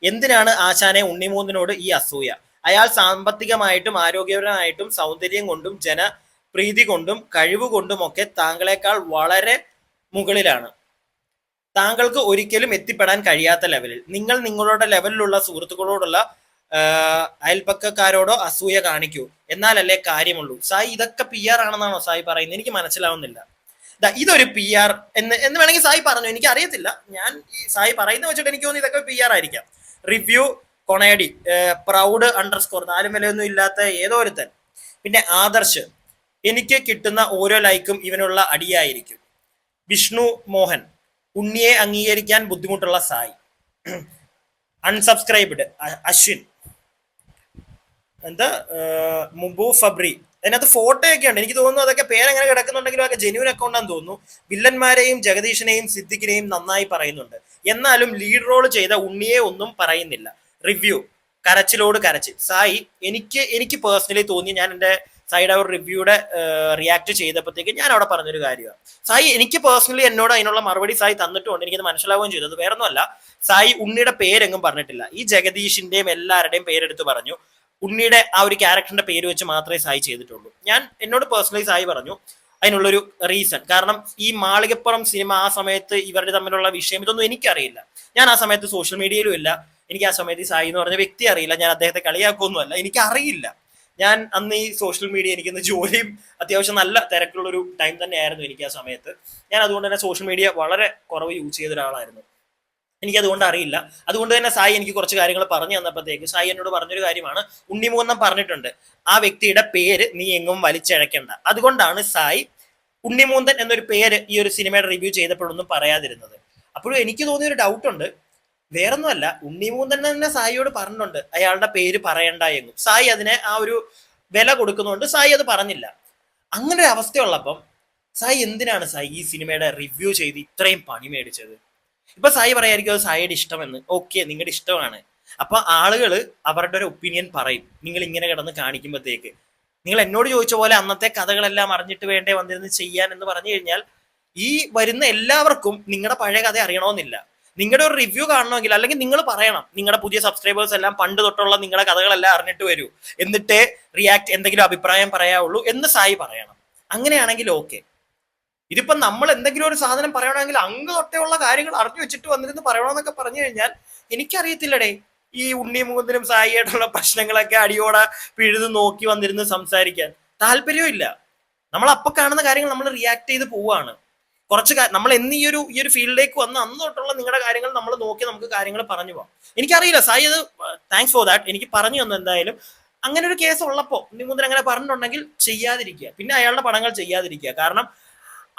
എന്തിനാണ് ആശാനെ ഉണ്ണിമൂന്നിനോട് ഈ അസൂയ? അയാൾ സാമ്പത്തികമായിട്ടും ആരോഗ്യപരമായിട്ടും സൗന്ദര്യം കൊണ്ടും ജനപ്രീതി കൊണ്ടും കഴിവുകൊണ്ടും ഒക്കെ താങ്കളെക്കാൾ വളരെ മുകളിലാണ്. താങ്കൾക്ക് ഒരിക്കലും എത്തിപ്പെടാൻ കഴിയാത്ത ലെവലിൽ. നിങ്ങൾ നിങ്ങളുടെ ലെവലിലുള്ള സുഹൃത്തുക്കളോടുള്ള അയൽപ്പക്കക്കാരോടോ അസൂയ കാണിക്കൂ, എന്നാലല്ലേ കാര്യമുള്ളൂ. സായി ഇതൊക്കെ PR ആണെന്നാണോ സായി പറയുന്നത്? എനിക്ക് മനസ്സിലാവുന്നില്ല. ഇതൊരു PR എന്ന് വേണമെങ്കിൽ സായി പറഞ്ഞു, എനിക്ക് അറിയത്തില്ല. ഞാൻ ഈ സായി പറയുന്ന വെച്ചിട്ട് എനിക്ക് തോന്നുന്നു ഇതൊക്കെ PR ആയിരിക്കാം. റിവ്യൂ കൊണയടി പ്രൗഡ് _ 4 വിലയൊന്നും ഇല്ലാത്ത ഏതോ ഒരുത്തൻ. പിന്നെ ആദർശ്, എനിക്ക് കിട്ടുന്ന ഓരോ ലൈക്കും ഇവനുള്ള അടിയായിരിക്കും. വിഷ്ണു മോഹൻ, ഉണ്ണിയെ അംഗീകരിക്കാൻ ബുദ്ധിമുട്ടുള്ള സായി. അൺസബ്സ്ക്രൈബ്ഡ് അശ്വിൻ, മുബു ഫബ്രി. അതിനകത്ത് ഫോട്ടോയൊക്കെ ഉണ്ട്. എനിക്ക് തോന്നുന്നു അതൊക്കെ പേരെങ്ങനെ കിടക്കുന്നുണ്ടെങ്കിലും അതൊക്കെ ജെന്യൂൻ അക്കൗണ്ടാന്ന് തോന്നുന്നു. വില്ലന്മാരെയും ജഗദീഷിനെയും സിദ്ദിഖിനെയും നന്നായി പറയുന്നുണ്ട്, എന്നാലും ലീഡ് റോൾ ചെയ്ത ഉണ്ണിയെ ഒന്നും പറയുന്നില്ല. റിവ്യൂ കരച്ചിലോട് കരച്ചിൽ. സായി എനിക്ക് പേഴ്സണലി തോന്നി, ഞാൻ എൻ്റെ സായിയുടെ ഒരു റിവ്യൂടെ റിയാക്ട് ചെയ്തപ്പോഴത്തേക്ക് ഞാൻ അവിടെ പറഞ്ഞൊരു കാര്യമാണ്. സായി എനിക്ക് പേഴ്സണലി എന്നോട് അതിനുള്ള മറുപടി സായി തന്നിട്ടുണ്ട്, എനിക്കത് മനസ്സിലാവുകയും ചെയ്തു. അത് വേറെ ഒന്നുമല്ല, സായി ഉണ്ണിയുടെ പേരെങ്ങും പറഞ്ഞിട്ടില്ല. ഈ ജഗദീഷിന്റെയും എല്ലാവരുടെയും പേരെടുത്ത് പറഞ്ഞു. ഉണ്ണിയുടെ ആ ഒരു ക്യാരക്ടറിന്റെ പേര് വെച്ച് മാത്രമേ സായി ചെയ്തിട്ടുള്ളൂ. എന്നോട് പേഴ്സണലി സായി പറഞ്ഞു അതിനുള്ളൊരു റീസൺ. കാരണം ഈ മാളികപ്പുറം സിനിമ ആ സമയത്ത് ഇവരുടെ തമ്മിലുള്ള വിഷയം ഇതൊന്നും എനിക്കറിയില്ല. ഞാൻ ആ സമയത്ത് സോഷ്യൽ മീഡിയയിലും ഇല്ല. എനിക്ക് ആ സമയത്ത് സായി എന്ന് പറഞ്ഞ വ്യക്തി അറിയില്ല. ഞാൻ അദ്ദേഹത്തെ കളിയാക്കൊന്നുമല്ല, എനിക്കറിയില്ല. ഞാൻ അന്ന് ഈ സോഷ്യൽ മീഡിയ എനിക്കിന്ന് ജോലിയും അത്യാവശ്യം നല്ല തിരക്കുള്ളൊരു ടൈം തന്നെയായിരുന്നു എനിക്ക് ആ സമയത്ത്. ഞാൻ അതുകൊണ്ട് തന്നെ സോഷ്യൽ മീഡിയ വളരെ കുറവ് യൂസ് ചെയ്ത ഒരാളായിരുന്നു. എനിക്കതുകൊണ്ട് അറിയില്ല. അതുകൊണ്ട് തന്നെ സായി എനിക്ക് കുറച്ച് കാര്യങ്ങൾ പറഞ്ഞു തന്നപ്പോഴത്തേക്ക് സായി എന്നോട് പറഞ്ഞൊരു കാര്യമാണ്, ഉണ്ണിമൂന്നം പറഞ്ഞിട്ടുണ്ട് ആ വ്യക്തിയുടെ പേര് നീ എങ്ങും വലിച്ചഴക്കണ്ട. അതുകൊണ്ടാണ് സായി ഉണ്ണിമൂന്തൻ എന്നൊരു പേര് ഈ ഒരു സിനിമയുടെ റിവ്യൂ ചെയ്തപ്പോഴൊന്നും പറയാതിരുന്നത്. അപ്പോഴും എനിക്ക് തോന്നിയൊരു ഡൗട്ടുണ്ട്, വേറൊന്നുമല്ല, ഉണ്ണിമൂന്തൻ തന്നെ സായിയോട് പറഞ്ഞിട്ടുണ്ട് അയാളുടെ പേര് പറയണ്ട എന്നും. സായി അതിനെ ആ ഒരു വില കൊടുക്കുന്നതുകൊണ്ട് സായി അത് പറഞ്ഞില്ല. അങ്ങനെ ഒരു അവസ്ഥയുള്ളപ്പം സായി എന്തിനാണ് സായി ഈ സിനിമയുടെ റിവ്യൂ ചെയ്ത് ഇത്രയും പണി മേടിച്ചത്? ഇപ്പൊ സായി പറയായിരിക്കും അത് സായിയുടെ ഇഷ്ടമെന്ന്. ഓക്കെ, നിങ്ങളുടെ ഇഷ്ടമാണ്. അപ്പൊ ആളുകൾ അവരുടെ ഒരു ഒപ്പീനിയൻ പറയും നിങ്ങൾ ഇങ്ങനെ കിടന്ന് കാണിക്കുമ്പോഴത്തേക്ക്. നിങ്ങൾ എന്നോട് ചോദിച്ച പോലെ അന്നത്തെ കഥകളെല്ലാം അറിഞ്ഞിട്ട് വേണ്ടേ വന്നിരുന്ന് ചെയ്യാൻ എന്ന് പറഞ്ഞു കഴിഞ്ഞാൽ ഈ വരുന്ന എല്ലാവർക്കും നിങ്ങളുടെ പഴയ കഥ അറിയണമെന്നില്ല. നിങ്ങളുടെ ഒരു റിവ്യൂ കാണണമെങ്കിൽ അല്ലെങ്കിൽ നിങ്ങൾ പറയണം നിങ്ങളുടെ പുതിയ സബ്സ്ക്രൈബേഴ്സ് എല്ലാം പണ്ട് തൊട്ടുള്ള നിങ്ങളുടെ കഥകളെല്ലാം അറിഞ്ഞിട്ട് വരൂ, എന്നിട്ടേ റിയാക്ട് എന്തെങ്കിലും അഭിപ്രായം പറയാവുള്ളൂ എന്ന് സായി പറയണം. അങ്ങനെയാണെങ്കിൽ ഓക്കെ. ഇതിപ്പം നമ്മൾ എന്തെങ്കിലും ഒരു സാധനം പറയണമെങ്കിൽ അങ്ങ് തൊട്ടേയുള്ള കാര്യങ്ങൾ അറിഞ്ഞു വെച്ചിട്ട് വന്നിരുന്ന് പറയണമെന്നൊക്കെ പറഞ്ഞു കഴിഞ്ഞാൽ എനിക്കറിയത്തില്ലടേ. ഈ ഉണ്ണിമുകുന്ദനും സായിയായിട്ടുള്ള പ്രശ്നങ്ങളൊക്കെ അടിയോടെ പിഴുത് നോക്കി വന്നിരുന്ന് സംസാരിക്കാൻ താല്പര്യമില്ല. നമ്മൾ അപ്പൊ കാണുന്ന കാര്യങ്ങൾ നമ്മൾ റിയാക്ട് ചെയ്ത് പോവാണ്. നമ്മൾ എന്ന് ഈ ഒരു ഫീൽഡിലേക്ക് വന്ന് അന്ന് തൊട്ടുള്ള നിങ്ങളുടെ കാര്യങ്ങൾ നമ്മൾ നോക്കി നമുക്ക് കാര്യങ്ങൾ പറഞ്ഞു പോകാം. എനിക്കറിയില്ല, സായി അത് താങ്ക്സ് ഫോർ ദാറ്റ് എനിക്ക് പറഞ്ഞു തന്നു. എന്തായാലും അങ്ങനെ ഒരു കേസ് ഉള്ളപ്പോൾ ഉണ്ണിമുകുന്ദൻ അങ്ങനെ പറഞ്ഞിട്ടുണ്ടെങ്കിൽ ചെയ്യാതിരിക്കുക, പിന്നെ അയാളുടെ പടങ്ങൾ ചെയ്യാതിരിക്കുക. കാരണം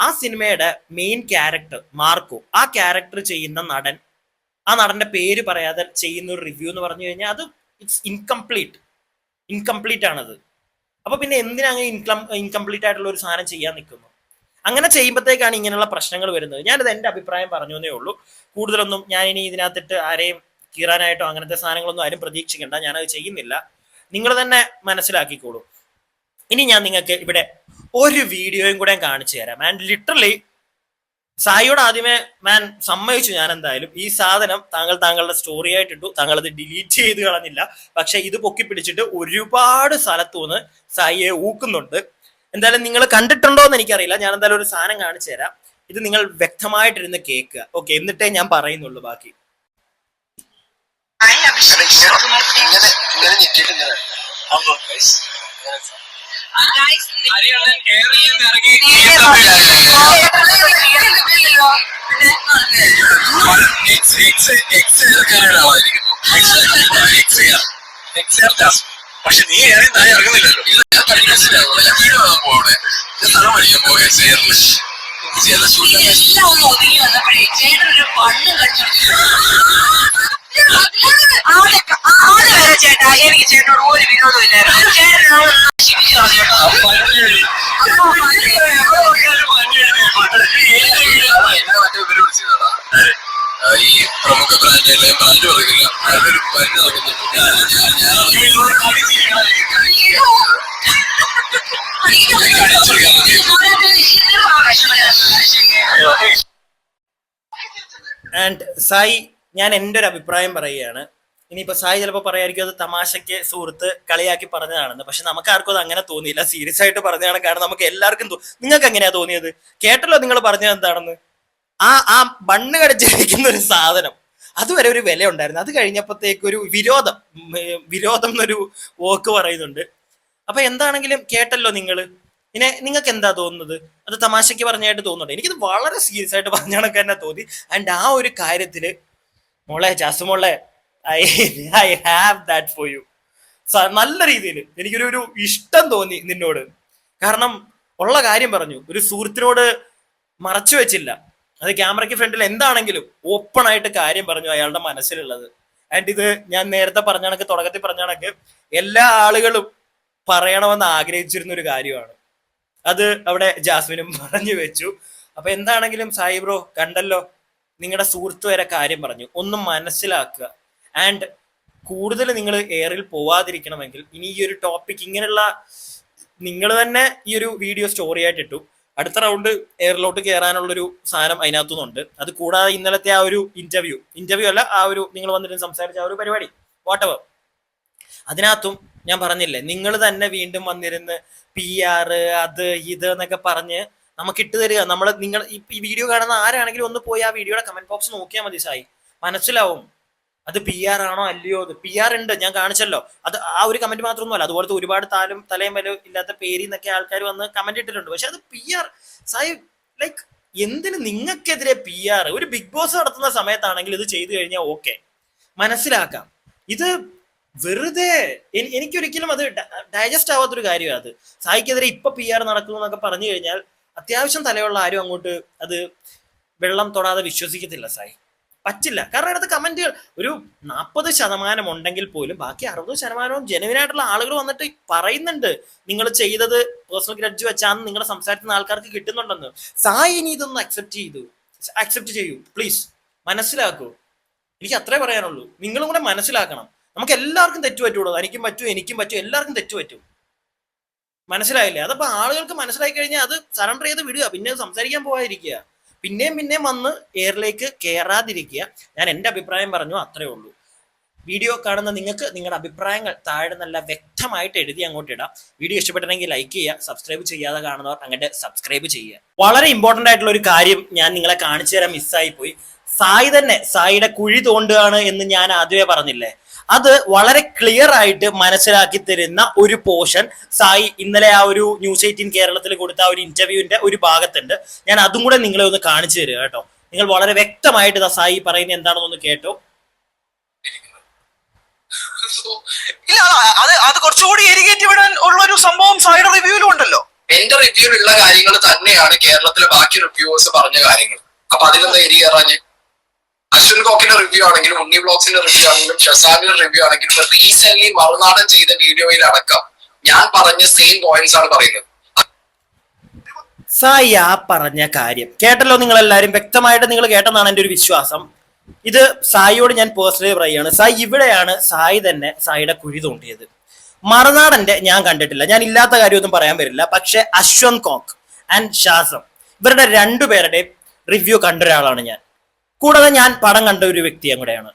ആ സിനിമയുടെ മെയിൻ ക്യാരക്ടർ മാർക്കോ, ആ ക്യാരക്ടർ ചെയ്യുന്ന നടൻ, ആ നടന്റെ പേര് പറയാതെ ചെയ്യുന്ന ഒരു റിവ്യൂ എന്ന് പറഞ്ഞു കഴിഞ്ഞാൽ അത് ഇറ്റ്സ് ഇൻകംപ്ലീറ്റ് ആണത്. അപ്പൊ പിന്നെ എന്തിനാ ഇൻകംപ്ലീറ്റ് ആയിട്ടുള്ള ഒരു സാധനം ചെയ്യാൻ നിൽക്കുന്നു? അങ്ങനെ ചെയ്യുമ്പോഴത്തേക്കാണ് ഇങ്ങനെയുള്ള പ്രശ്നങ്ങൾ വരുന്നത്. ഞാനത് എൻ്റെ അഭിപ്രായം പറഞ്ഞു എന്നേ ഉള്ളൂ. കൂടുതലൊന്നും ഞാൻ ഇനി ഇതിനകത്തിട്ട് ആരെയും കീറാനായിട്ടോ അങ്ങനത്തെ സാധനങ്ങളൊന്നും ആരും പ്രതീക്ഷിക്കണ്ട. ഞാനത് ചെയ്യുന്നില്ല, നിങ്ങൾ തന്നെ മനസ്സിലാക്കിക്കോളൂ. ഇനി ഞാൻ നിങ്ങൾക്ക് ഇവിടെ ഒരു വീഡിയോയും കൂടെ കാണിച്ചു തരാം. ആൻഡ് ലിറ്ററലി സായിയോട് ആദ്യമേ ഞാൻ സമ്മതിച്ചു, ഞാൻ എന്തായാലും ഈ സാധനം താങ്കളുടെ സ്റ്റോറി ആയിട്ട് ഇട്ടു, താങ്കൾ അത് ഡിലീറ്റ് ചെയ്ത് കളഞ്ഞില്ല. പക്ഷെ ഇത് പൊക്കി പിടിച്ചിട്ട് ഒരുപാട് സ്ഥലത്തുനിന്ന് സായിയെ ഊക്കുന്നുണ്ട്. എന്തായാലും നിങ്ങൾ കണ്ടിട്ടുണ്ടോ എന്ന് എനിക്കറിയില്ല. ഞാൻ എന്തായാലും ഒരു സാധനം കാണിച്ചു തരാം. ഇത് നിങ്ങൾ വ്യക്തമായിട്ടിരുന്ന് കേൾക്കുക, ഓക്കെ? എന്നിട്ടേ ഞാൻ പറയുന്നുള്ളൂ ബാക്കി. പക്ഷെ നീ ഇറങ്ങുന്നില്ലല്ലോ. ഞാൻ മനസ്സിലാവും പോകണേ സ്ഥലം പഠിക്കാൻ പോയ ചേട്ടാ എനിക്ക് ചേട്ടനോട് ഒരു വിരോധം ഇല്ലായിരുന്നു. ഈ പ്രമുഖ ബ്രാൻഡ് പറയില്ല, അതൊരു മരുന്ന് ആൻഡ് സായി, ഞാൻ എൻ്റെ ഒരു അഭിപ്രായം പറയുകയാണ്. ഇനിയിപ്പോ സായി ചിലപ്പോൾ പറയായിരിക്കും അത് തമാശയ്ക്ക് സുഹൃത്ത് കളിയാക്കി പറഞ്ഞതാണെന്ന്. പക്ഷെ നമുക്ക് ആർക്കും അത് അങ്ങനെ തോന്നിയില്ല, സീരിയസ് ആയിട്ട് പറഞ്ഞതാണ്. കാരണം നമുക്ക് എല്ലാവർക്കും നിങ്ങൾക്ക് എങ്ങനെയാ തോന്നിയത്? കേട്ടല്ലോ നിങ്ങൾ പറഞ്ഞത് എന്താണെന്ന്. ആ ബണ്ണ് കടിച്ചിരിക്കുന്ന ഒരു സാധനം അതുവരെ ഒരു വില ഉണ്ടായിരുന്നു. അത് കഴിഞ്ഞപ്പോഴത്തേക്ക് ഒരു വിരോധം എന്നൊരു വാക്ക് പറയുന്നുണ്ട്. അപ്പൊ എന്താണെങ്കിലും കേട്ടല്ലോ നിങ്ങൾ. പിന്നെ നിങ്ങൾക്ക് എന്താ തോന്നുന്നത്? അത് തമാശയ്ക്ക് പറഞ്ഞായിട്ട് തോന്നുന്നുണ്ട്? എനിക്കിത് വളരെ സീരിയസ് ആയിട്ട് പറഞ്ഞാണൊക്കെ തന്നെ തോന്നി. ആൻഡ് ആ ഒരു കാര്യത്തില് മോളെ ജാസുമോളെ, I have that for you. നല്ല രീതിയിൽ എനിക്കൊരു ഇഷ്ടം തോന്നി നിന്നോട്. കാരണം ഉള്ള കാര്യം പറഞ്ഞു, ഒരു സുഹൃത്തിനോട് മറച്ചു വെച്ചില്ല. അത് ക്യാമറയ്ക്ക് ഫ്രണ്ടിൽ എന്താണെങ്കിലും ഓപ്പൺ ആയിട്ട് കാര്യം പറഞ്ഞു അയാളുടെ മനസ്സിലുള്ളത്. ആൻഡ് ഇത് ഞാൻ നേരത്തെ പറഞ്ഞ കണക്ക്, തുടക്കത്തിൽ പറഞ്ഞ കണക്ക് എല്ലാ ആളുകളും പറയണമെന്ന് ആഗ്രഹിച്ചിരുന്ന ഒരു കാര്യമാണ്. അത് അവിടെ ജാസ്മിനും പറഞ്ഞു വെച്ചു. അപ്പൊ എന്താണെങ്കിലും സായി ബ്രോ കണ്ടല്ലോ, നിങ്ങളുടെ സുഹൃത്ത് വരെ കാര്യം പറഞ്ഞു. ഒന്നും മനസ്സിലാക്കുക. ആൻഡ് കൂടുതൽ നിങ്ങൾ എയറിൽ പോവാതിരിക്കണമെങ്കിൽ ഇനി ഈ ഒരു ടോപ്പിക്, ഇങ്ങനെയുള്ള നിങ്ങൾ തന്നെ ഈ ഒരു വീഡിയോ സ്റ്റോറി ആയിട്ട് ഇട്ടു. അടുത്ത റൗണ്ട് എയറിലോട്ട് കയറാനുള്ളൊരു സാധനം അതിനകത്തുനിന്നുണ്ട്. അത് കൂടാതെ ഇന്നലത്തെ ആ ഒരു ഇന്റർവ്യൂ അല്ല, ആ ഒരു നിങ്ങൾ വന്നിട്ട് സംസാരിച്ച ആ ഒരു പരിപാടി വാട്ടെവർ, അതിനകത്തും ഞാൻ പറഞ്ഞില്ലേ, നിങ്ങൾ തന്നെ വീണ്ടും വന്നിരുന്ന് PR അത് ഇത് എന്നൊക്കെ പറഞ്ഞ് നമുക്ക് ഇട്ട് തരിക. നിങ്ങൾ ഈ വീഡിയോ കാണുന്ന ആരാണെങ്കിലും ഒന്ന് പോയി ആ വീഡിയോയുടെ കമന്റ് ബോക്സ് നോക്കിയാൽ മതി സായി, മനസ്സിലാവും അത് PR ആണോ അല്ലയോ. അത് PR ഉണ്ട്, ഞാൻ കാണിച്ചല്ലോ. അത് ആ ഒരു കമന്റ് മാത്രമൊന്നുമല്ല, അതുപോലത്തെ ഒരുപാട് തലയും വലും ഇല്ലാത്ത പേരിൽ നിന്നൊക്കെ ആൾക്കാർ വന്ന് കമന്റ് ഇട്ടിട്ടുണ്ട്. പക്ഷെ അത് PR സായി, ലൈക്ക് എന്തിന് നിങ്ങൾക്കെതിരെ PR? ഒരു ബിഗ് ബോസ് നടത്തുന്ന സമയത്താണെങ്കിൽ ഇത് ചെയ്തു കഴിഞ്ഞാൽ ഓക്കെ, മനസ്സിലാക്കാം. ഇത് വെറുതെ എനിക്കൊരിക്കലും അത് ഡൈജസ്റ്റ് ആവാത്തൊരു കാര്യമാണ്. അത് സായിക്കെതിരെ ഇപ്പൊ PR നടക്കുന്നു എന്നൊക്കെ പറഞ്ഞു കഴിഞ്ഞാൽ അത്യാവശ്യം തലയുള്ള ആരും അങ്ങോട്ട് അത് വെള്ളം തൊടാതെ വിശ്വസിക്കത്തില്ല സായി, പറ്റില്ല. കാരണം അതിനകത്ത് കമന്റുകൾ ഒരു 40% ഉണ്ടെങ്കിൽ പോലും ബാക്കി 60% ജെനുവിനായിട്ടുള്ള ആളുകൾ വന്നിട്ട് പറയുന്നുണ്ട് നിങ്ങൾ ചെയ്തത് പേഴ്സണൽ ഗ്രഡ്ജ് വെച്ചാന്ന് നിങ്ങളുടെ സംസാരിക്കുന്ന ആൾക്കാർക്ക് കിട്ടുന്നുണ്ടെന്ന്. സായി ഇനി ഇതൊന്ന് അക്സെപ്റ്റ് ചെയ്യൂ പ്ലീസ്, മനസ്സിലാക്കൂ. എനിക്ക് അത്രേ പറയാനുള്ളൂ. നിങ്ങളും കൂടെ മനസ്സിലാക്കണം. നമുക്ക് എല്ലാവർക്കും തെറ്റു പറ്റുള്ളൂ. എനിക്കും പറ്റും, എല്ലാവർക്കും തെറ്റു പറ്റും. മനസ്സിലായില്ലേ? അതപ്പോ ആളുകൾക്ക് മനസ്സിലായി കഴിഞ്ഞാൽ അത് സറണ്ടർ ചെയ്ത് വിടുക, പിന്നെ സംസാരിക്കാൻ പോകാതിരിക്കുക, പിന്നെയും വന്ന് എയറിലേക്ക് കയറാതിരിക്കുക. ഞാൻ എൻ്റെ അഭിപ്രായം പറഞ്ഞു, അത്രേ ഉള്ളൂ. വീഡിയോ കാണുന്ന നിങ്ങൾക്ക് നിങ്ങളുടെ അഭിപ്രായങ്ങൾ താഴെ നല്ല വ്യക്തമായിട്ട് എഴുതി അങ്ങോട്ട് ഇടാം. വീഡിയോ ഇഷ്ടപ്പെട്ടെങ്കിൽ ലൈക്ക് ചെയ്യുക, സബ്സ്ക്രൈബ് ചെയ്യാതെ കാണുന്നവർ അങ്ങോട്ട് സബ്സ്ക്രൈബ് ചെയ്യുക. വളരെ ഇമ്പോർട്ടൻ്റ് ആയിട്ടുള്ള ഒരു കാര്യം ഞാൻ നിങ്ങളെ കാണിച്ചു തരാൻ മിസ്സായി പോയി. സായിയുടെ കുഴി തോണ്ടുകയാണ് എന്ന് ഞാൻ ആദ്യമേ പറഞ്ഞില്ലേ, അത് വളരെ ക്ലിയർ ആയിട്ട് മനസ്സിലാക്കി തരുന്ന ഒരു പോർഷൻ സായി ഇന്നലെ ആ ഒരു ന്യൂസ് 18 കേരളത്തിൽ കൊടുത്ത ആ ഒരു ഇന്റർവ്യൂവിന്റെ ഒരു ഭാഗത്തുണ്ട്. ഞാൻ അതും കൂടെ നിങ്ങളെ ഒന്ന് കാണിച്ചു തരിക കേട്ടോ. നിങ്ങൾ വളരെ വ്യക്തമായിട്ട് സായി പറയുന്നത് എന്താണെന്നൊന്ന് കേട്ടോ. ഇല്ല, അത് കുറച്ചുകൂടി എരികേറ്റി വിടാൻ ഉള്ള ഒരു സംഭവം സായിയുടെ റിവ്യൂവിലും ഉണ്ടല്ലോ. എന്റെ റിവ്യൂവിലുള്ള കാര്യങ്ങൾ തന്നെയാണ് കേരളത്തിലെ ബാക്കി റിവ്യൂവേഴ്സ് പറഞ്ഞ കാര്യങ്ങൾ. അപ്പൊ അതിലെന്താ എരികേറാഞ്ഞ്? അശ്വിൻ കോക്കിന്റെ റിവ്യൂ ആണെങ്കിലും ഉണ്ണി ബ്ലോഗ്സിന്റെ റിവ്യൂ ആണെങ്കിലും ഷസാമിന്റെ റിവ്യൂ ആണെങ്കിലും റീസെന്റ് മറുനാടൻ ചെയ്ത വീഡിയോയിൽ അടക്കം ഞാൻ പറഞ്ഞ സെയിം പോയിന്റ്സ് ആണ് പറയുന്നത്. സായി ആ പറഞ്ഞ കാര്യം കേട്ടല്ലോ നിങ്ങൾ എല്ലാവരും, വ്യക്തമായിട്ട് നിങ്ങൾ കേട്ടെന്നാണ് എൻ്റെ ഒരു വിശ്വാസം. ഇത് സായിയോട് ഞാൻ പേഴ്സണലി പറയുകയാണ്. സായി ഇവിടെയാണ് സായിയുടെ കുഴി തോണ്ടിയത്. മറുനാടന്റെ ഞാൻ കണ്ടിട്ടില്ല, ഞാൻ ഇല്ലാത്ത കാര്യമൊന്നും പറയാൻ വരില്ല. പക്ഷെ അശ്വൻ കോക്ക് ആൻഡ് ഷാസം ഇവരുടെ രണ്ടുപേരുടെയും റിവ്യൂ കണ്ട ഒരാളാണ് ഞാൻ. കൂടാതെ ഞാൻ പടം കണ്ട ഒരു വ്യക്തിയും കൂടെയാണ്.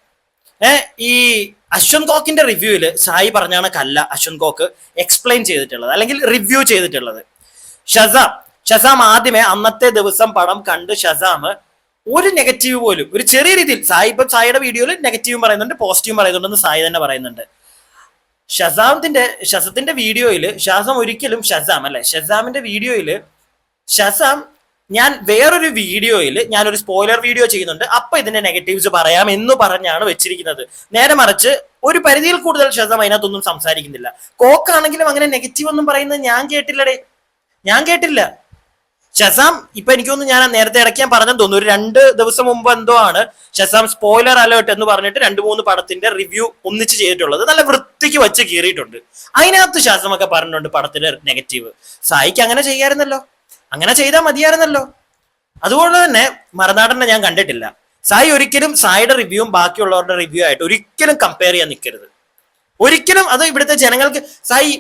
ഈ അശ്വൻ കോക്കിന്റെ റിവ്യൂവിൽ സായി പറഞ്ഞാണ് കല്ല അശ്വൻ കോക്ക് എക്സ്പ്ലെയിൻ ചെയ്തിട്ടുള്ളത്, അല്ലെങ്കിൽ റിവ്യൂ ചെയ്തിട്ടുള്ളത്. ഷസാം ആദ്യമേ അന്നത്തെ ദിവസം പടം കണ്ട് ഷസാം ഒരു നെഗറ്റീവ് പോലും, ഒരു ചെറിയ രീതിയിൽ സായിയുടെ വീഡിയോയിൽ നെഗറ്റീവും പറയുന്നുണ്ട്, പോസിറ്റീവും പറയുന്നുണ്ടെന്ന് സായി തന്നെ പറയുന്നുണ്ട്. ഷസത്തിന്റെ വീഡിയോയിൽ ഷസാമിന്റെ വീഡിയോയിൽ ഞാൻ വേറൊരു വീഡിയോയിൽ ഞാനൊരു സ്പോയിലർ വീഡിയോ ചെയ്യുന്നുണ്ട്, അപ്പൊ ഇതിന്റെ നെഗറ്റീവ്സ് പറയാം എന്ന് പറഞ്ഞാണ് വെച്ചിരിക്കുന്നത്. നേരെ മറിച്ച് ഒരു പരിധിയിൽ കൂടുതൽ ഷസാം അതിനകത്തൊന്നും സംസാരിക്കുന്നില്ല. കോക്കാണെങ്കിലും അങ്ങനെ നെഗറ്റീവ് ഒന്നും പറയുന്നത് ഞാൻ കേട്ടില്ല. ഷസാം ഇപ്പൊ എനിക്കൊന്ന് ഞാൻ നേരത്തെ ഇടയ്ക്ക് ഞാൻ പറഞ്ഞെന്ന് തോന്നുന്നു, ഒരു 2 ദിവസം മുമ്പ് എന്തോ ആണ് ഷസാം സ്പോയിലർ അലേർട്ട് എന്ന് പറഞ്ഞിട്ട് 2-3 പടത്തിന്റെ റിവ്യൂ ഒന്നിച്ച് ചെയ്തിട്ടുള്ളത്. നല്ല വൃത്തിക്ക് വെച്ച് കീറിയിട്ടുണ്ട്. അതിനകത്ത് ഷസാം ഒക്കെ പറഞ്ഞിട്ടുണ്ട് പടത്തിന്റെ നെഗറ്റീവ്. സായിക്ക് അങ്ങനെ ചെയ്യാറുന്നല്ലോ, അങ്ങനെ ചെയ്താൽ മതിയായിരുന്നല്ലോ. അതുകൊണ്ട് തന്നെ മറുനാടനെ ഞാൻ കണ്ടിട്ടില്ല. സായി ഒരിക്കലും സായിയുടെ റിവ്യൂവും ബാക്കിയുള്ളവരുടെ റിവ്യൂ ആയിട്ട് ഒരിക്കലും കമ്പയർ ചെയ്യാൻ നിൽക്കരുത്, ഒരിക്കലും. അത് ഇവിടുത്തെ ജനങ്ങൾക്ക് സായി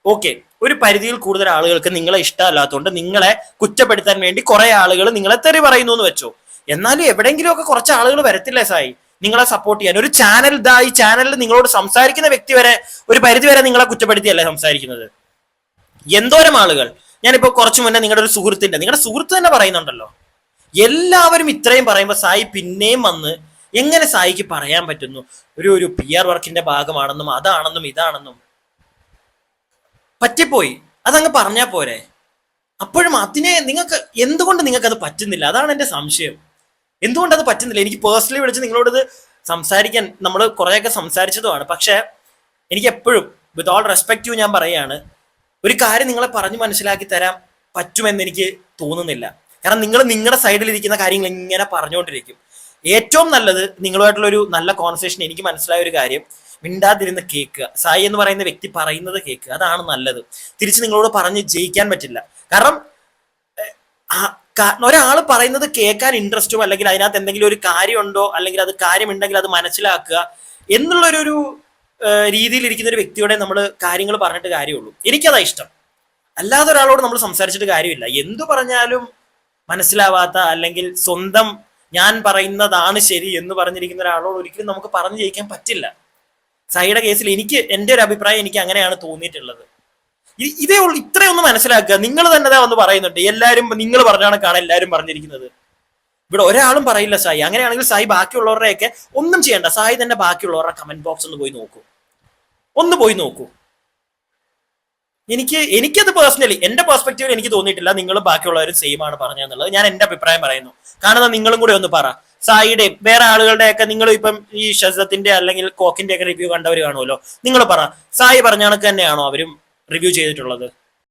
ഓക്കെ, ഒരു പരിധിയിൽ കൂടുതൽ ആളുകൾക്ക് നിങ്ങളെ ഇഷ്ടമല്ലാത്തതുകൊണ്ട് നിങ്ങളെ കുറ്റപ്പെടുത്താൻ വേണ്ടി കുറെ ആളുകൾ നിങ്ങളെ തെറി പറയുന്നു എന്ന് വെച്ചോ. എന്നാലും എവിടെയെങ്കിലും ഒക്കെ കുറച്ച് ആളുകൾ വരത്തില്ലേ സായി നിങ്ങളെ സപ്പോർട്ട് ചെയ്യാൻ? ഒരു ചാനൽ ഈ ചാനലിൽ നിങ്ങളോട് സംസാരിക്കുന്ന വ്യക്തി വരെ ഒരു പരിധി വരെ നിങ്ങളെ കുറ്റപ്പെടുത്തിയല്ലേ സംസാരിക്കുന്നത്? എന്തോരം ആളുകൾ. ഞാനിപ്പോ കുറച്ചു മുന്നേ നിങ്ങളുടെ സുഹൃത്ത് തന്നെ പറയുന്നുണ്ടല്ലോ. എല്ലാവരും ഇത്രയും പറയുമ്പോൾ സായി പിന്നെയും വന്ന് എങ്ങനെ സായിക്ക് പറയാൻ പറ്റുന്നു ഒരു PR വർക്കിന്റെ ഭാഗമാണെന്നും അതാണെന്നും ഇതാണെന്നും? പറ്റിപ്പോയി, അതങ്ങ് പറഞ്ഞാൽ പോരെ. അപ്പോഴും നിങ്ങൾക്ക് എന്തുകൊണ്ട് അത് പറ്റുന്നില്ല? അതാണ് എൻ്റെ സംശയം. എന്തുകൊണ്ട് അത് പറ്റുന്നില്ല? എനിക്ക് പേഴ്സണലി വിളിച്ച് നിങ്ങളോട് സംസാരിക്കാൻ നമ്മൾ കുറേയൊക്കെ സംസാരിച്ചതുമാണ്. പക്ഷെ എനിക്ക് എപ്പോഴും വിത്ത് ഓൾ റെസ്പെക്റ്റ് ഞാൻ പറയുകയാണ്, ഒരു കാര്യം നിങ്ങളെ പറഞ്ഞ് മനസ്സിലാക്കി തരാൻ പറ്റുമെന്ന് എനിക്ക് തോന്നുന്നില്ല. കാരണം നിങ്ങൾ നിങ്ങളുടെ സൈഡിലിരിക്കുന്ന കാര്യങ്ങൾ ഇങ്ങനെ പറഞ്ഞുകൊണ്ടിരിക്കും. ഏറ്റവും നല്ലത് നിങ്ങളുമായിട്ടുള്ള ഒരു നല്ല കോൺവെർസേഷൻ. എനിക്ക് മനസ്സിലായ ഒരു കാര്യം, മിണ്ടാതിരുന്ന് കേൾക്കുക. സായി എന്ന് പറയുന്ന വ്യക്തി പറയുന്നത് കേൾക്കുക, അതാണ് നല്ലത്. തിരിച്ച് നിങ്ങളോട് പറഞ്ഞ് ജയിക്കാൻ പറ്റില്ല. കാരണം ഒരാൾ പറയുന്നത് കേൾക്കാൻ ഇൻട്രസ്റ്റും, അല്ലെങ്കിൽ അതിനകത്ത് എന്തെങ്കിലും ഒരു കാര്യമുണ്ടോ, അല്ലെങ്കിൽ അത് കാര്യമുണ്ടെങ്കിൽ അത് മനസ്സിലാക്കുക എന്നുള്ളൊരു രീതിയിൽ ഇരിക്കുന്ന ഒരു വ്യക്തിയോടെ നമ്മൾ കാര്യങ്ങൾ പറഞ്ഞിട്ട് കാര്യമുള്ളൂ. എനിക്കതാ ഇഷ്ടം. അല്ലാതെ ഒരാളോട് നമ്മൾ സംസാരിച്ചിട്ട് കാര്യമില്ല. എന്തു പറഞ്ഞാലും മനസ്സിലാവാത്ത അല്ലെങ്കിൽ സ്വന്തം ഞാൻ പറയുന്നതാണ് ശരി എന്ന് പറഞ്ഞിരിക്കുന്ന ഒരാളോട് ഒരിക്കലും നമുക്ക് പറഞ്ഞു ജയിക്കാൻ പറ്റില്ല. സായിയുടെ കേസിൽ എൻ്റെ ഒരു അഭിപ്രായം എനിക്ക് അങ്ങനെയാണ് തോന്നിയിട്ടുള്ളത്. ഇതേ ഉള്ളൂ, ഇത്രയൊന്ന് മനസ്സിലാക്കുക. നിങ്ങൾ തന്നെ ഒന്ന് പറയുന്നുണ്ട് എല്ലാവരും നിങ്ങൾ പറഞ്ഞാണ് എല്ലാവരും പറഞ്ഞിരിക്കുന്നത്. ഇവിടെ ഒരാളും പറയില്ല സായി. അങ്ങനെയാണെങ്കിൽ സായി ബാക്കിയുള്ളവരുടെയൊക്കെ ഒന്നും ചെയ്യണ്ട, സായി തന്നെ ബാക്കിയുള്ളവരുടെ കമന്റ് ബോക്സ് ഒന്ന് പോയി നോക്കൂ. എനിക്കത് പേഴ്സണലി എന്റെ പെർസ്പെക്റ്റീവിൽ എനിക്ക് തോന്നിയിട്ടില്ല നിങ്ങൾ ബാക്കിയുള്ളവരും സെയിം ആണ് പറഞ്ഞെന്നുള്ളത്. ഞാൻ എന്റെ അഭിപ്രായം പറയുന്നു. കാരണം നിങ്ങളും കൂടെ ഒന്ന് പറ, സായിയുടെയും വേറെ ആളുകളുടെയൊക്കെ, നിങ്ങൾ ഇപ്പം ഈ ഷസത്തിന്റെ അല്ലെങ്കിൽ കോക്കിന്റെ ഒക്കെ റിവ്യൂ കണ്ടവർ കാണുമല്ലോ, നിങ്ങൾ പറ സായി പറഞ്ഞ കണക്ക് തന്നെയാണോ അവരും റിവ്യൂ ചെയ്തിട്ടുള്ളത്?